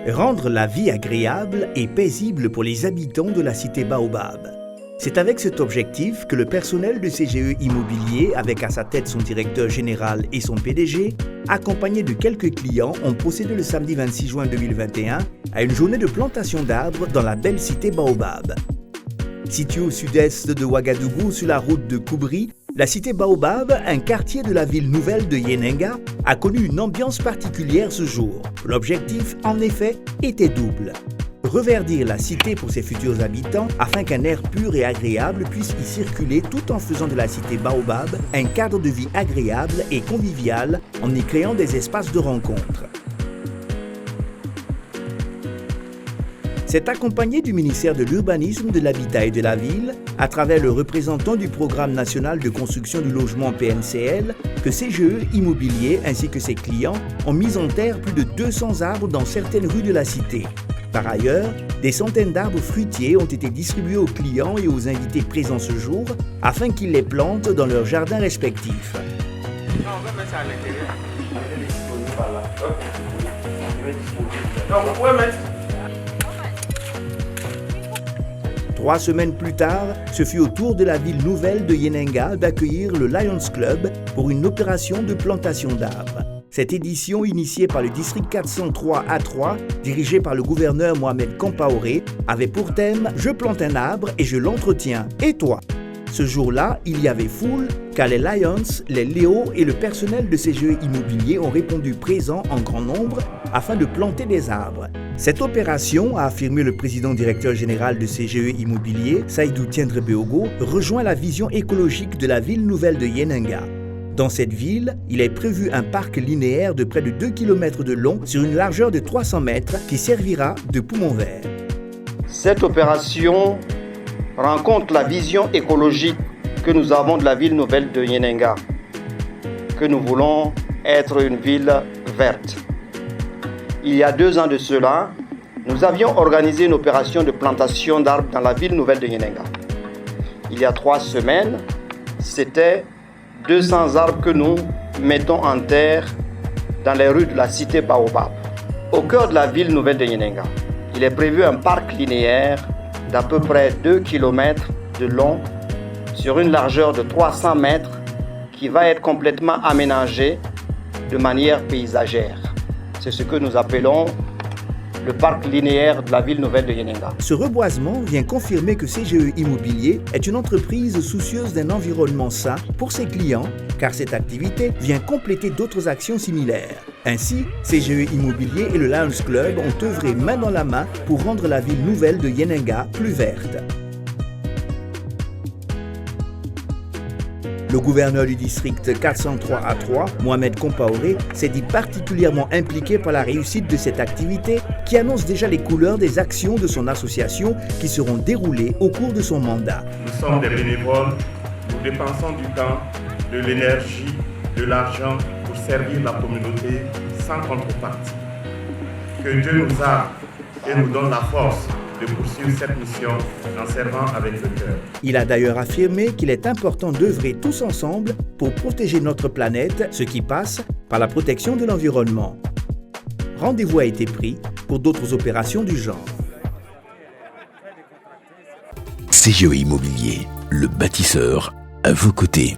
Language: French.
Rendre la vie agréable et paisible pour les habitants de la cité Baobab. C'est avec cet objectif que le personnel de CGE Immobilier, avec à sa tête son directeur général et son PDG, accompagné de quelques clients, ont procédé le samedi 26 juin 2021 à une journée de plantation d'arbres dans la belle cité Baobab. Située au sud-est de Ouagadougou sur la route de Koubri, la cité Baobab, un quartier de la ville nouvelle de Yenenga, a connu une ambiance particulière ce jour. L'objectif, en effet, était double. Reverdir la cité pour ses futurs habitants afin qu'un air pur et agréable puisse y circuler tout en faisant de la cité Baobab un cadre de vie agréable et convivial en y créant des espaces de rencontre. C'est accompagné du ministère de l'Urbanisme, de l'Habitat et de la Ville, à travers le représentant du Programme national de construction du logement PNCL, que CGE Immobilier ainsi que ses clients ont mis en terre plus de 200 arbres dans certaines rues de la cité. Par ailleurs, des centaines d'arbres fruitiers ont été distribués aux clients et aux invités présents ce jour afin qu'ils les plantent dans leurs jardins respectifs. Non, on va mettre ça à l'intérieur. Il est disponible par là. Donc, vous pouvez mettre. 3 semaines plus tard, ce fut au tour de la ville nouvelle de Yenenga d'accueillir le Lions Club pour une opération de plantation d'arbres. Cette édition, initiée par le district 403 A3, dirigé par le gouverneur Mohamed Compaoré, avait pour thème « Je plante un arbre et je l'entretiens, et toi ?» Ce jour-là, il y avait foule, car les Lions, les Léos et le personnel de CGE Immobilier ont répondu présents en grand nombre afin de planter des arbres. Cette opération, a affirmé le président directeur général de CGE Immobilier, Saïdou Tiendre Beogo, rejoint la vision écologique de la ville nouvelle de Yenenga. Dans cette ville, il est prévu un parc linéaire de près de 2 km de long sur une largeur de 300 mètres qui servira de poumon vert. Cette opération rencontre la vision écologique que nous avons de la ville nouvelle de Yenenga, que nous voulons être une ville verte. Il y a 2 ans de cela, nous avions organisé une opération de plantation d'arbres dans la ville nouvelle de Yenenga. Il y a 3 semaines, c'était 200 arbres que nous mettons en terre dans les rues de la cité Baobab. Au cœur de la ville nouvelle de Yenenga, il est prévu un parc linéaire d'à peu près 2 km de long sur une largeur de 300 mètres qui va être complètement aménagé de manière paysagère. C'est ce que nous appelons le parc linéaire de la ville nouvelle de Yenenga. Ce reboisement vient confirmer que CGE Immobilier est une entreprise soucieuse d'un environnement sain pour ses clients, car cette activité vient compléter d'autres actions similaires. Ainsi, CGE Immobilier et le Lions Club ont œuvré main dans la main pour rendre la ville nouvelle de Yenenga plus verte. Le gouverneur du district 403 A3, Mohamed Compaoré, s'est dit particulièrement impliqué par la réussite de cette activité qui annonce déjà les couleurs des actions de son association qui seront déroulées au cours de son mandat. Nous sommes des bénévoles, nous dépensons du temps, de l'énergie, de l'argent pour servir la communauté sans contrepartie. Que Dieu nous a et nous donne la force de poursuivre cette mission en servant avec le cœur. Il a d'ailleurs affirmé qu'il est important d'œuvrer tous ensemble pour protéger notre planète, ce qui passe par la protection de l'environnement. Rendez-vous a été pris pour d'autres opérations du genre. CGE Immobilier, le bâtisseur à vos côtés.